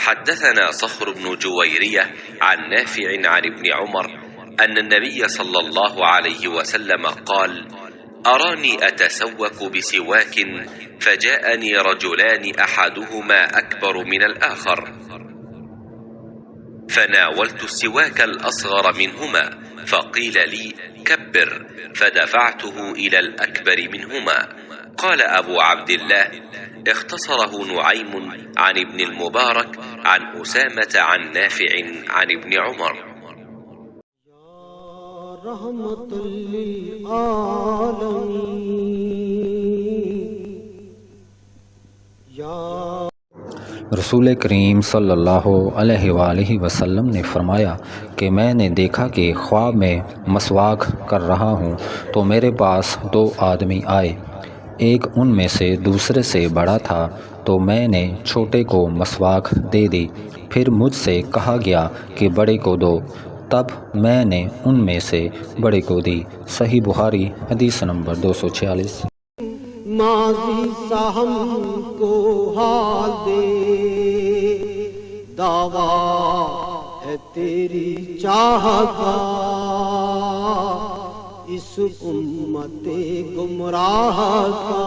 حدثنا صخر بن جويرية عن نافع عن ابن عمر أن النبي صلى الله عليه وسلم قال: أراني أتسوك بسواك فجاءني رجلان أحدهما أكبر من الآخر، فناولت السواك الأصغر منهما فقيل لي: كبر، فدفعته إلى الأكبر منهما. قال أبو عبد الله: اختصره نعيم عن ابن المبارك عن أسامة عن نافع عن ابن عمر. रसूल करीम सल्लल्लाहु अलैहि वसल्लम ने फरमाया कि मैंने देखा कि ख्वाब में मसवाक कर रहा हूँ तो मेरे पास दो आदमी आए। एक उनमें से दूसरे से बड़ा था तो मैंने छोटे को मसवाक दे दी। फिर मुझसे कहा गया कि बड़े को दो, तब मैंने उनमें से बड़े को दी। सही बुखारी हदीस नंबर 246। माज़ी साहम को हाल दे, दावा है तेरी चाहत का, इस उम्मते गुमराह का।